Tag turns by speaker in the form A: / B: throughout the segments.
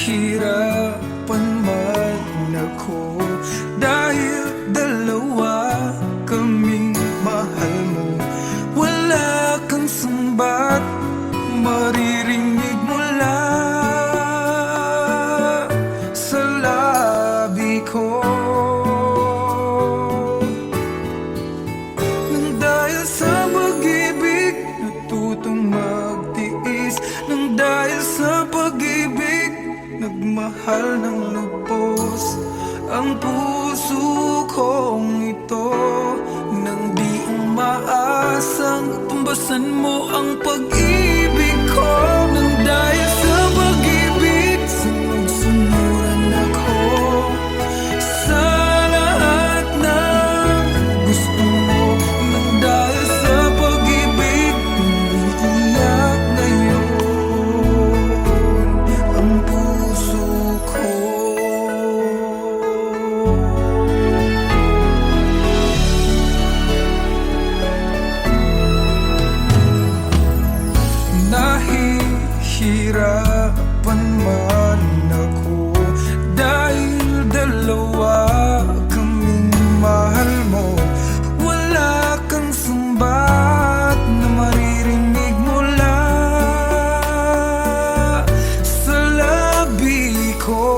A: Nahihirapan man ako dahil dalawa kaming mahal mo. Wala kang sumbat maririnig mula sa labi ko. Nang dahil sa pag-ibig natutong magtiis, nang dahil sa pag-ibig nagmahal ng lubos ang puso kong ito. Nang di umaasang tumbasan mo ang pag-ibig ko. Nang dahil sa pag-ibig sunod-sunuran ako sa lahat ng gusto mo. Nang dahil sa pag-ibig umiiyak ngayon ang puso ko. Nahihirapan man ako dahil dalawa kaming mahal mo. Wala kang sumbat na maririnig mula sa labi ko.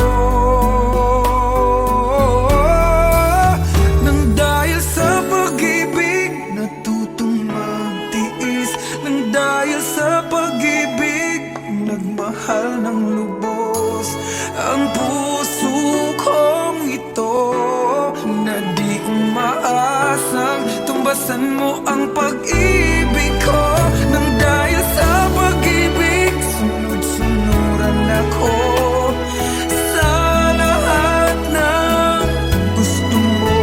A: Nang dahil sa pag-ibig natutong magtiis, nang dahil sa pag-ibig nagmahal ng lubos ang puso kong ito. Na di umaasang tumbasan mo ang pag-ibig ko. Nang dahil sa pag-ibig sunod-sunuran ako sa lahat ng gusto mo.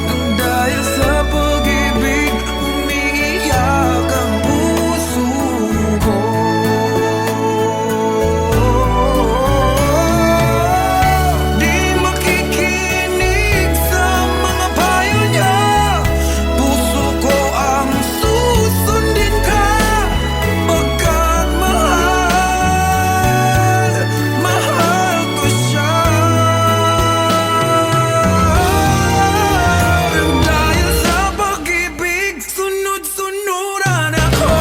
A: Nang dahil sa pag-ibig umiiyak ang puso ko. Di makikinig sa mga payo niya, puso ko ang susundin ka. Pagkat mahal, mahal ko siya. Nang dahil sa pag-ibig sunod-sunuran ako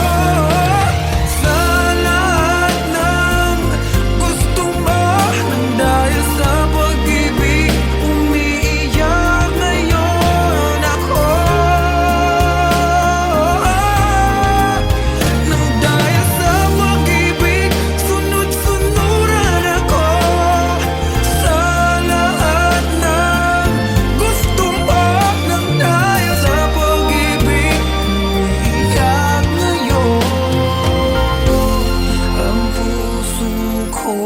A: sa lahat ng gusto mo. Nang dahil sa pag-ibig umiiyak ngayon ako. Nang dahil sa pag-ibig sunod-sunuran ako sa lahat ng gusto mo. Nang dahil sa pag-ibig umiiyak ngayon ang puso ko.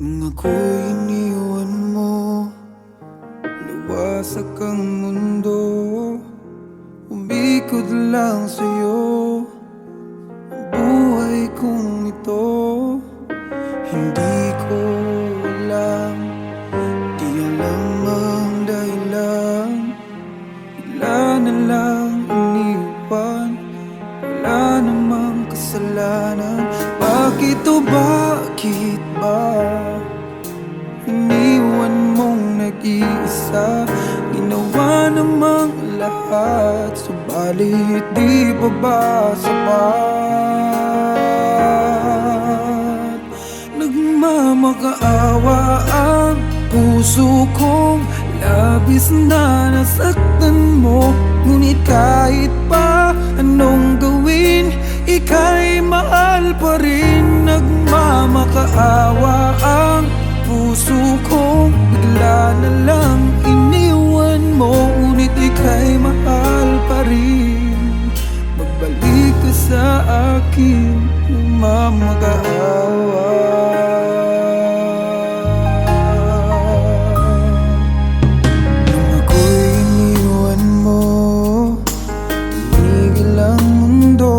A: Nung ako'y iniwan mo, luwasak ang mundo, umikot lang sa'yo ang buhay kong ito. Hindi ko alam, di alam ang dahilan, bigla na lang iniwan, wala namang kasalanan. Bakit o bakit ba iniwan mong nag-iisa? Ginawa namang lahat, subalit di pa ba sapat? Nagmamakaawa ang puso kong labis na nasaktan mo. Ngunit kahit pa anong gawin, ika'y mahal pa rin. Nagmamakaawa ang puso nagmamakaawa. Nung ako'y iniwan mo, tumigil ang mundo.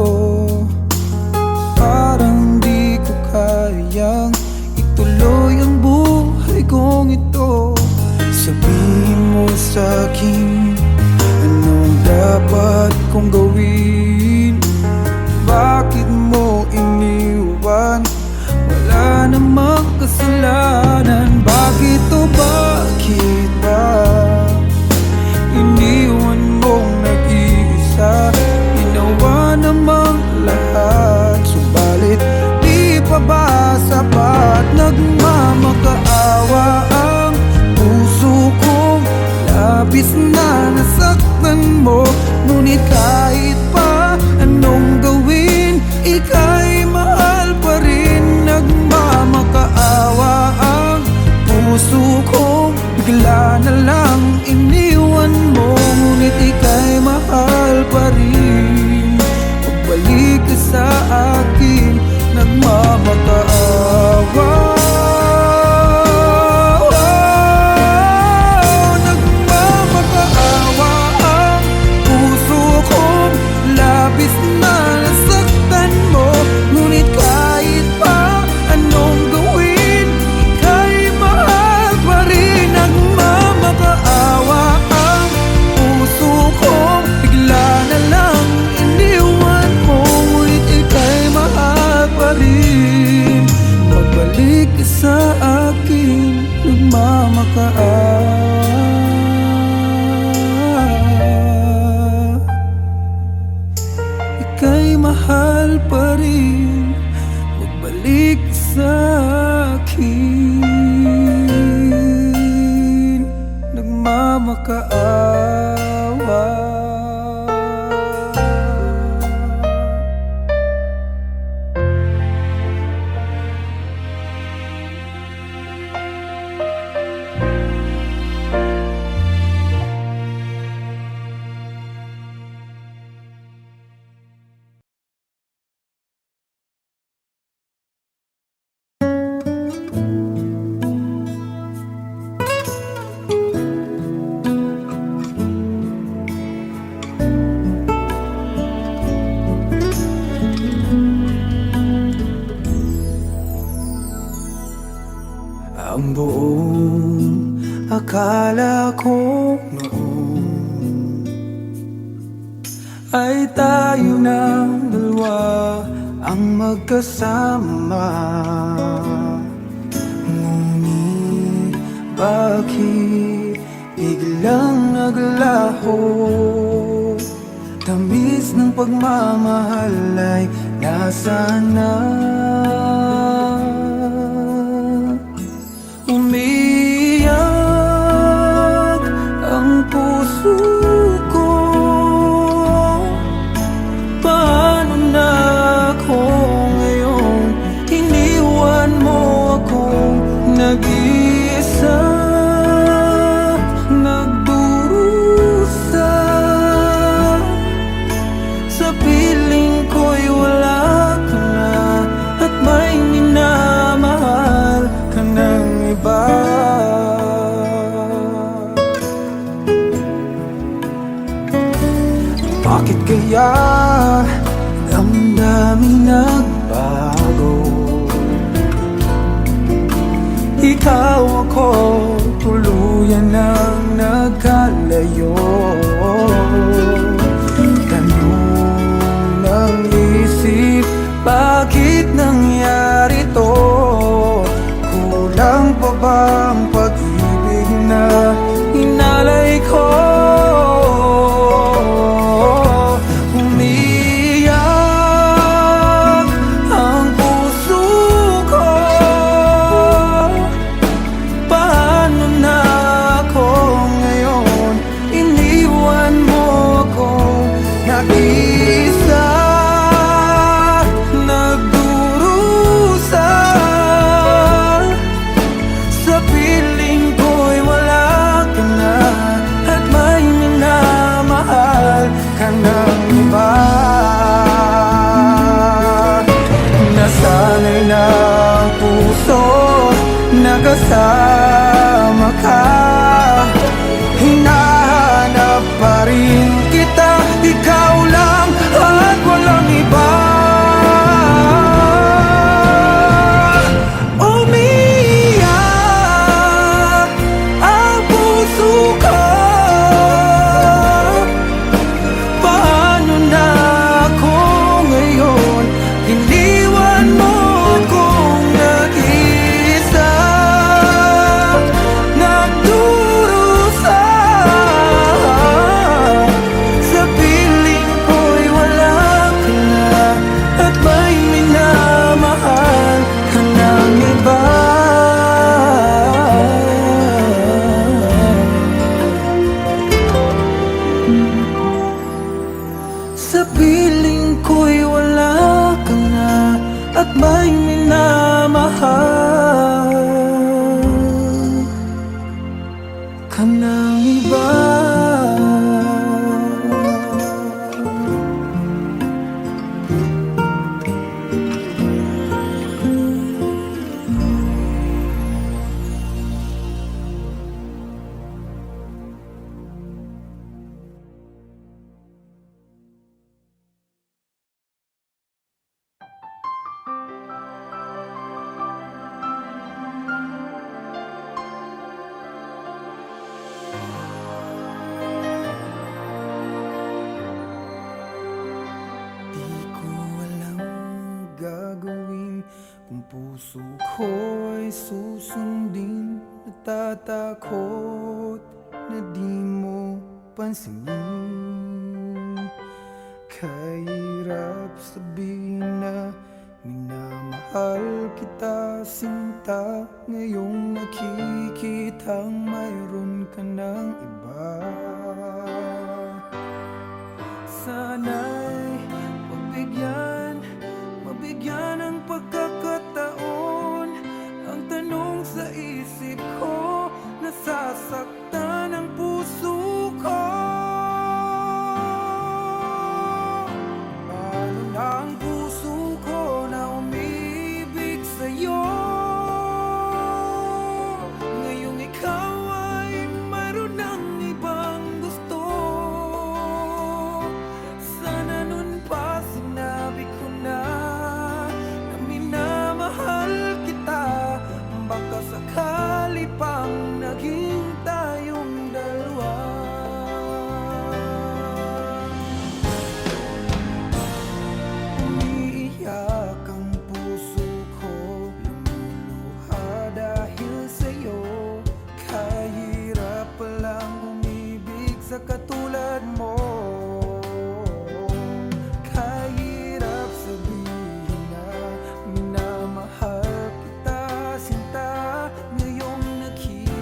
A: Parang di ko kayang ituloy ang buhay kong ito. Sabihin mo sa'kin, anong dapat kong gawin? Bakit mo iniwan? Wala namang kasalanan. Bakit o bakit ba iniwan mong nag-iisa? Ginawa namang lahat, subalit di pa ba sapat? Nagmamakaawa ang puso kong labis na nasaktan mo. Ngunit kahit pa anong gawin, ika'y mahal pa rin. Nagmamakaawa ang puso kong bigla na lang iniwan mo. Ngunit ika'y mahal pa rin. Pagbalik ka sa akin, nagmamakaawa. Labis na nasaktan mo, ngunit kahit pa anong gawin, ika'y mahal pa rin. Nagmamakaawa ang puso ko, bigla na lang iniwan mo. Ngunit ika'y mahal pa rin. Magbalik ka sa akin, nagmamakaawa. Ika'y mahal pa rin. Magbalik sa akin, nagmamakaawa. Ang buong akala ko noon ay tayo ng dalawa ang magkasama. Ngunit bakit biglang naglaho? Tamis ng pagmamahal ay nasaan na? Umiyak ang puso ko. Paano na ako ngayon? Iniwan mo akong nag-iisa, nagdurusa. Sa piling ko'y wala ka na, at may minamahal ka ng iba. Bakit kaya damdamin nagbago? Ikaw ako, tuluyan nang nagkalayo. Tanong ng isip, bakit nangyari to? Kulang pa ba ang pag-ibig na inalay ko? Umiyak ang puso ko. Paano na ako ngayon? Iniwan mo ako nag-isa, nagdurusa. Sa piling ko ka ng iba. Di ko alam ang gagawin kung puso ko ay susundin. Natatakot na di mo pansinin. Kahirap sabihin na minamahal kita, sinta. Ngayong nakikitang mayroon ka ng iba. Sana'y mabigyan ng pagkakataon. Ang tanong sa isip ko, nasasaktan ang puso ko. Paano na ang puso ko na umibig sa'yo? Ngayong ikaw ay mayroon ng ibang gusto. Sana nun pa sinabi ko na minamahal kita. Baka sakali pang naging tayong dalawa. Umiiyak ang puso ko, lumuluha dahil sa'yo. Kahirap palang umibig sa katulad mo. Kahirap sabihin na minamahal kita, sinta. Ngayong nakikita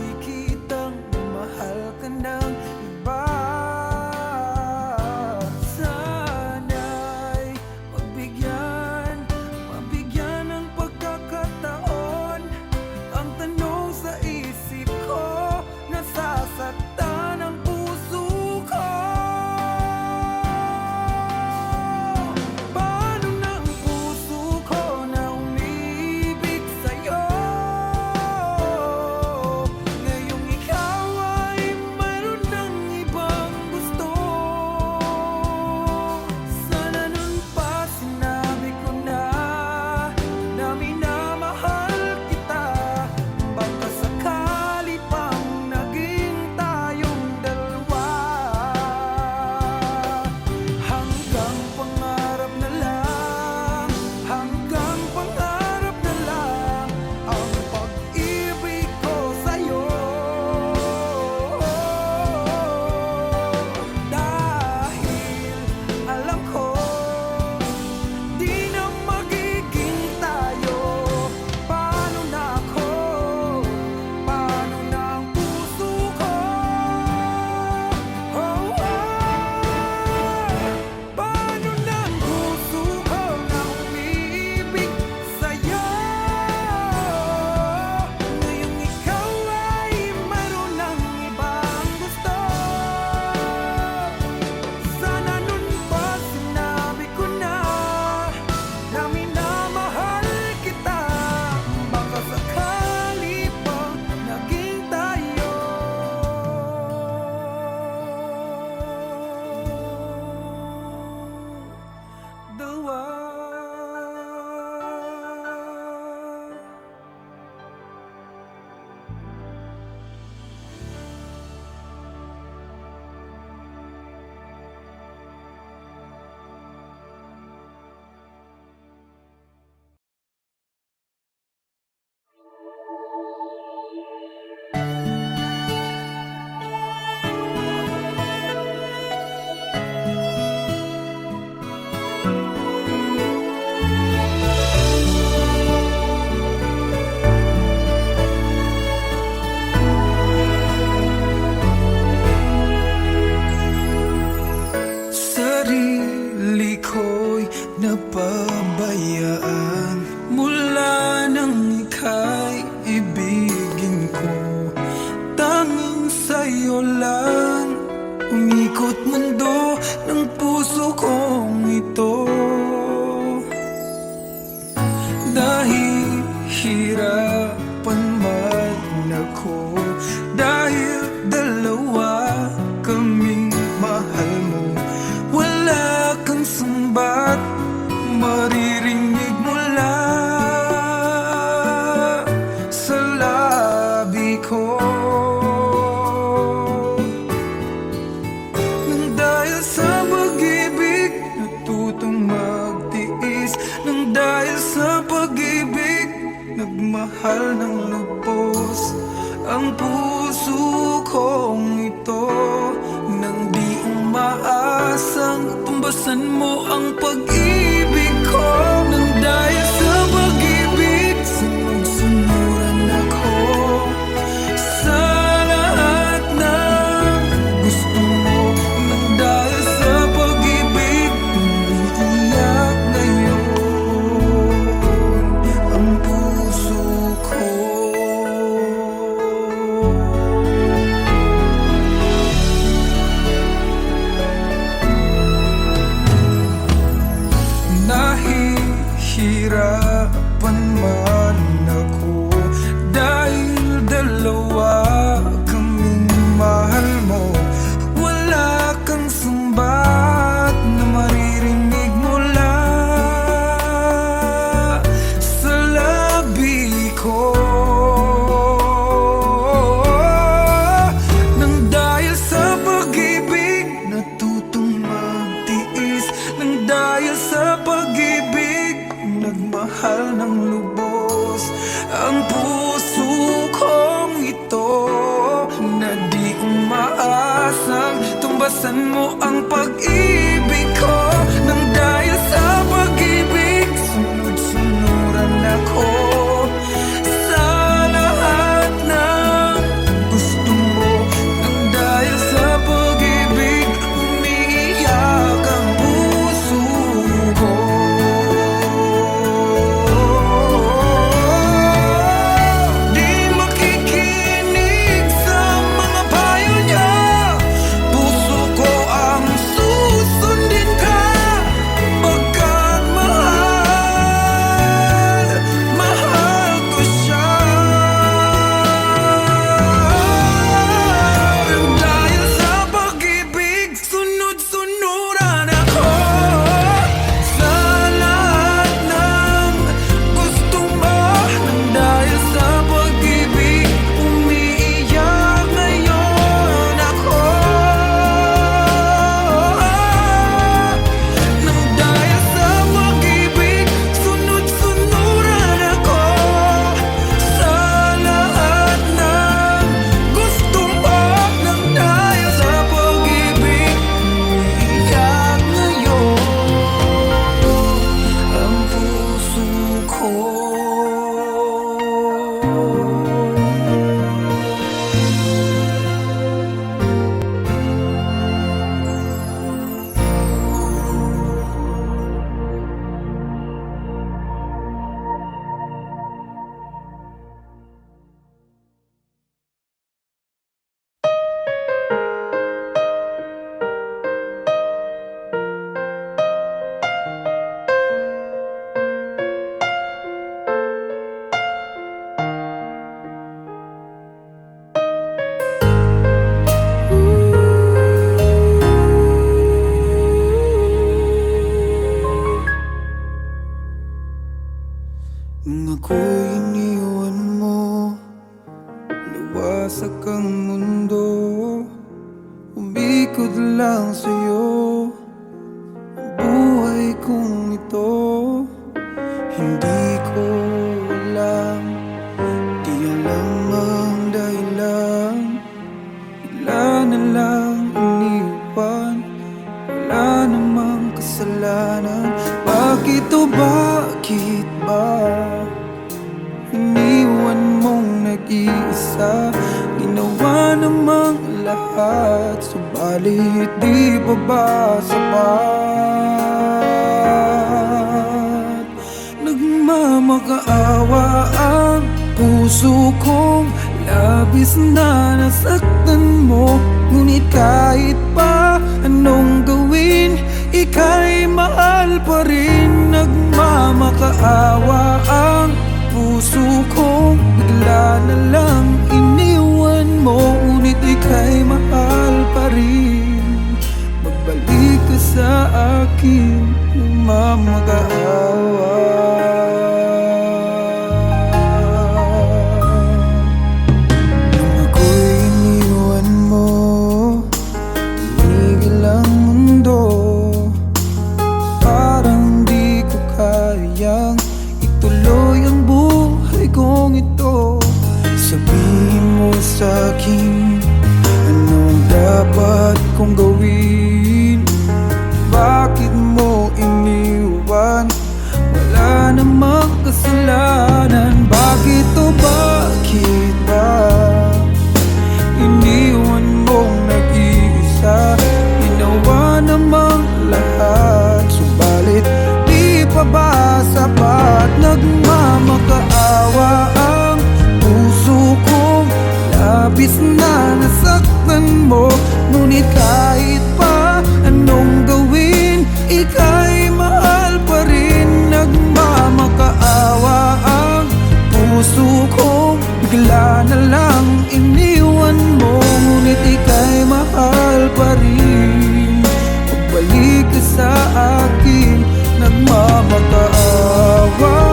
A: sa'yo lang umikot mundo ng puso kong ito. Dahil hirapan man ako, dahil dalawa kaming mahal mo, wala kang sumbat maririnig mula sa labi ko. Nang dahil sa pag-ibig natutong magtiis, nang dahil sa pag-ibig nagmahal ng lubos ang puso kong ito. Nang di umaasang tumbasan mo ang pag-ibig ko. Nang dahil sa pag-ibig sunod-sunuran ako sa lahat ng gusto mo. Nang dahil sa pag-ibig umiiyak ngayon ang puso ko. Nahihirapan man ako, dahil dalawa kaming mahal mo, wala kang sumbat na maririnig mula sa labi ko. Nang dahil sa pag-ibig natutong magtiis, nang dahil sa pag-ibig nagmahal ng lubos ang puso kong ito. Na di umaasang tumbasan mo ang pag-ibig ko. Nang dahil sa pag-ibig sunod-sunuran ako sa lahat ng gusto mo. Nang dahil sa pag-ibig umiiyak ang puso ko. Di makikinig sa mga payo niya, puso ko ang susundin ka. Pagkat mahal, mahal ko siya. Nang dahil sa pag-ibig sunod-sunuran ako sa lahat ng gusto mo. Nang dahil sa pag-ibig umiiyak ngayon ako. Nang dahil sa pag-ibig sunod-sunuran ako sa lahat ng gusto mo. Nang dahil sa pag-ibig umiiyak ngayon ang puso ko. Nung ako'y iniwan mo, luwasak ang mundo, umikot lang sa'yo ang buhay kong ito. Hindi ko alam, di alam ang dahilan, bigla na lang iniwan, wala namang kasalanan. Bakit o bakit ba iniwan mong nag-iisa? Ginawa namang lahat, subalit di pa ba sapat? Nagmamakaawa ang puso kong Labis na nasaktan mo, ngunit kahit pa anong gawin, ika'y mahal pa rin. Nagmamakaawa ang puso ko, bigla na lang iniwan mo, ngunit ika'y mahal pa rin. Magbalik ka sa akin, nagmamakaawa. Sa'kin, anong dapat kong gawin? Bakit mo iniwan? Wala namang kasalanan. Bakit o bakit ba iniwan mong nag-iisa? Ginawa namang lahat, subalit di pa ba sapat? Nagmamakaawa ang puso ko, labis na nasaktan mo, ngunit kahit pa anong gawin, ika'y mahal pa rin. Nagmamakaawa ang puso ko, bigla na lang iniwan mo, ngunit ika'y mahal pa rin. Pagbalik ka sa akin, nagmamakaawa.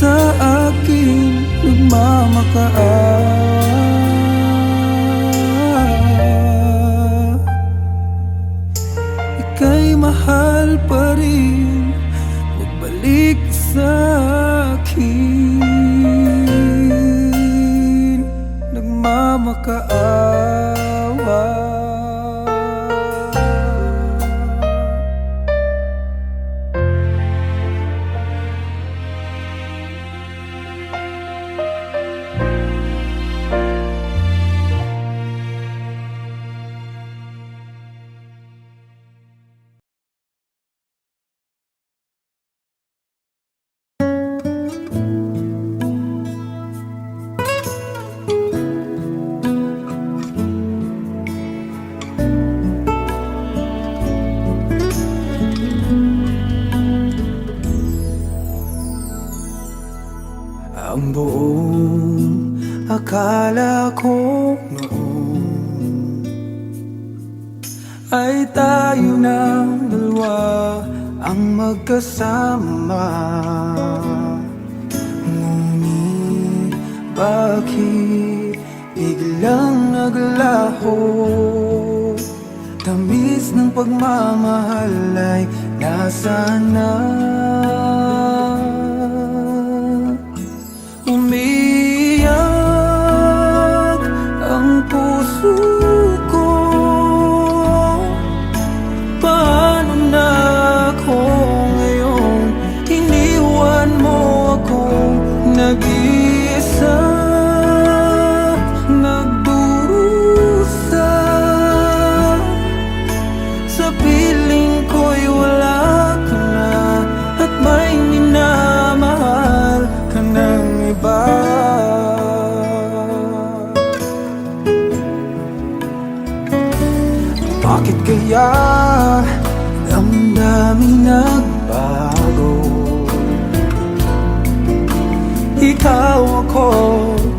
A: Sa akin, nagmamakaawa. Ika'y mahal pa rin, magbalik sa akin, nagmamakaawa. Ang buong akala ko noon ay tayo ng dalawa ang magkasama. Ngunit bakit biglang naglaho? Tamis ng pagmamahal ay nasaan na? Umiyak ang puso ko, paano na ako ngayon? Iniwan mo akong nag-iisa, nagdurusa. Sa piling ko'y wala ka na, at may minamahal ka ng iba. Bakit kaya damdaming nagbago? Ikaw ako,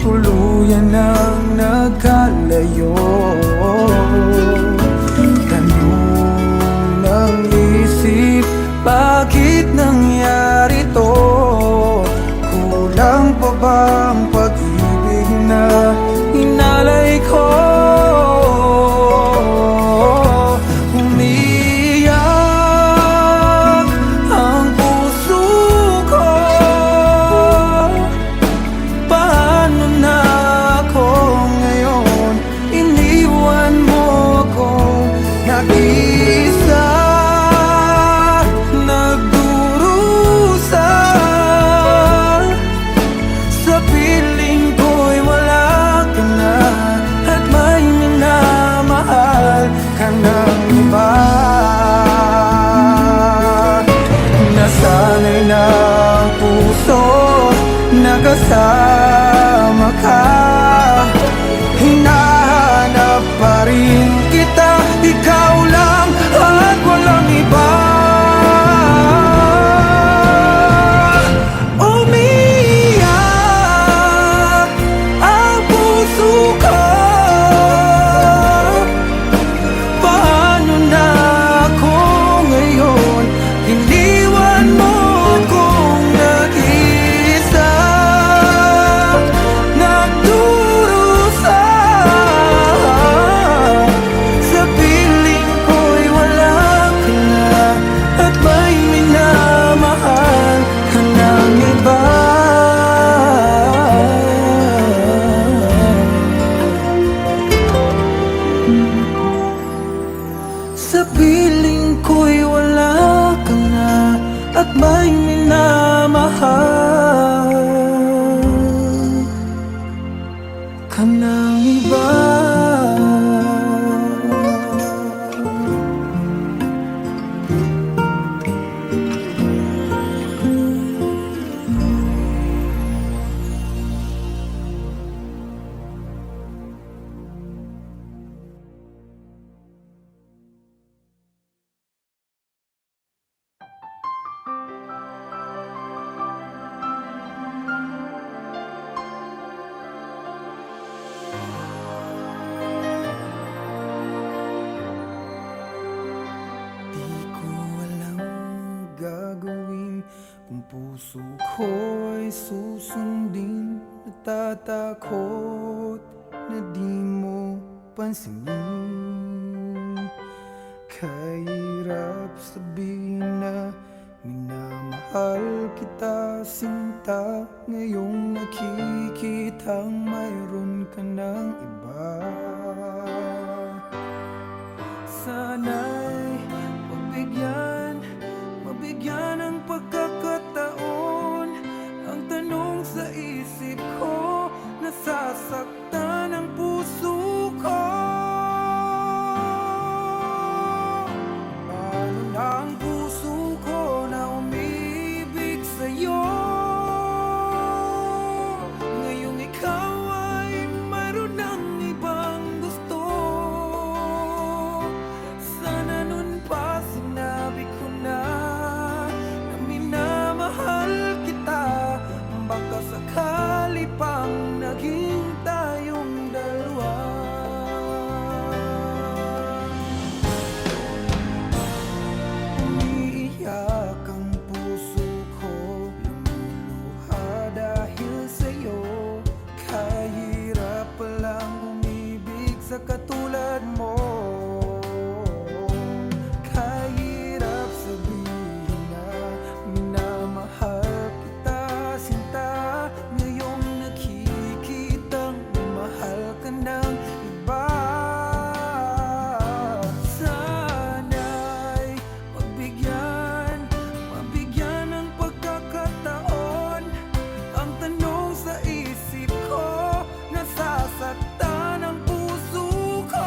A: tuluyan nang nagkalayo. Tanong ng isip, bakit nangyari to? Kulang pa ba ang pag-ibig na inalay ko? Umiyak ang puso ko, paano na ako iba. Di ko alam ang gagawin kung puso ko ay susundin. Natatakot na di mo pansinin. Kahirap sabihin na minamahal kita, sinta. Ngayong nakikitang mayroon ka ng iba. Sana'y mabigyan ng pagkakataon. Ang tanong sa isip ko, nasasaktan ang puso ko. Paano na ang puso ko na umibig sa'yo? Ngayong ikaw ay mayroon ng ibang gusto. Sana nun pa sinabi ko na minamahal kita. Baka sakali pang naging tayong dalawa. Umiiyak ang puso ko, lumuluha dahil sa'yo. Kahirap palang umibig sa katulad mo. Kahirap sabihin na minamahal kita, sinta. Ngayong nakikitang mahal ka ng iba. Sana'y mabigyan ng pagkakataon. Ang tanong sa isip ko, nasasaktan ang puso ko.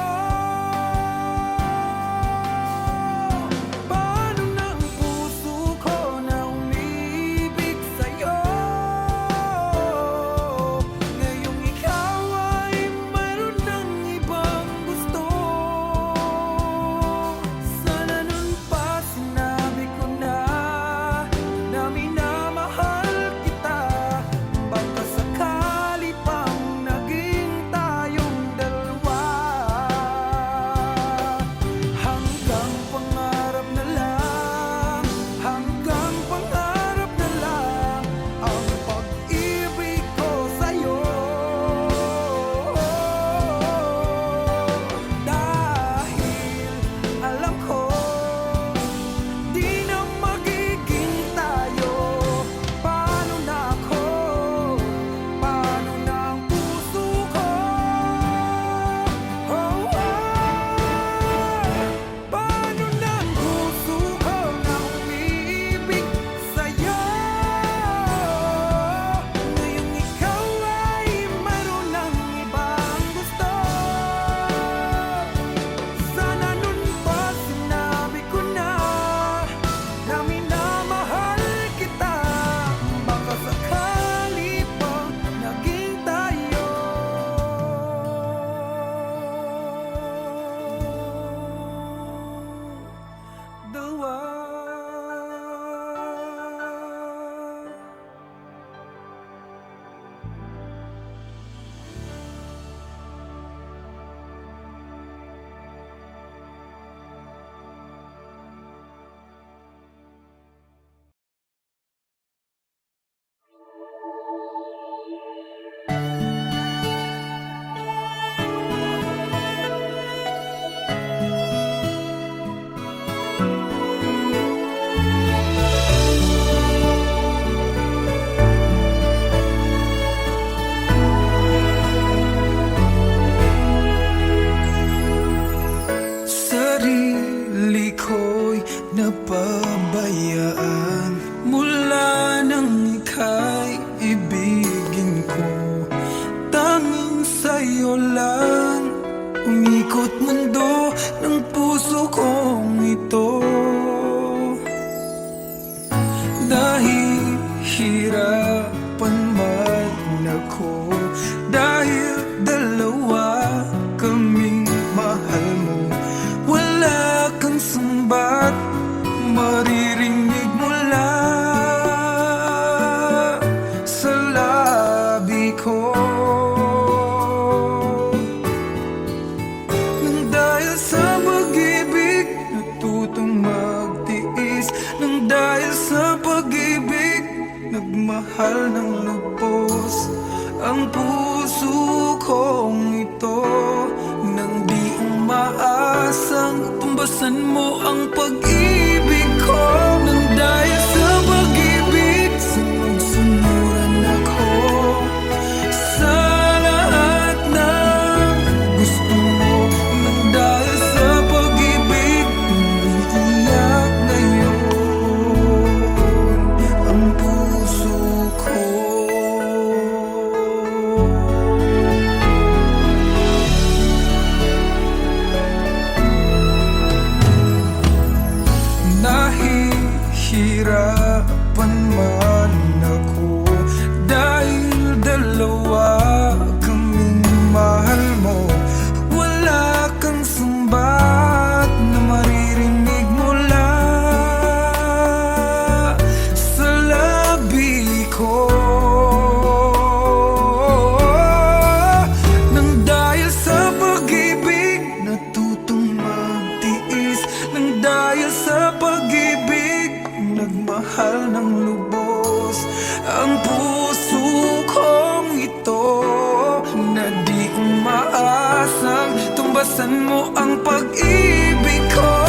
A: ikot mundo ng puso kong ito. Dahil hirapan man ako, dahil dalawa kaming mahal mo, wala kang sumbat maririnig mula sa labi ko. Nang dahil sa pag-ibig natutong magtiis, nang dahil sa pag-ibig nagmahal ng lubos ang puso kong ito. Nang di umaasang tumbasan mo ang pag-ibig ko. Nang dahil sa pag-ibig sunod-sunuran ako sa lahat ng gusto mo. Nang dahil sa pag-ibig umiiyak ngayon ang puso ko. Nahihirapan man ako dahil dalawa kaming mahal mo, wala kang sumbat na maririnig mula sa labi ko. Nang dahil sa pag-ibig natutong magtiis, nang dahil sa pag-ibig nagmahal ng lubos ang puso kong ito. Na di umaasang tumbasan mo ang pag-ibig ko.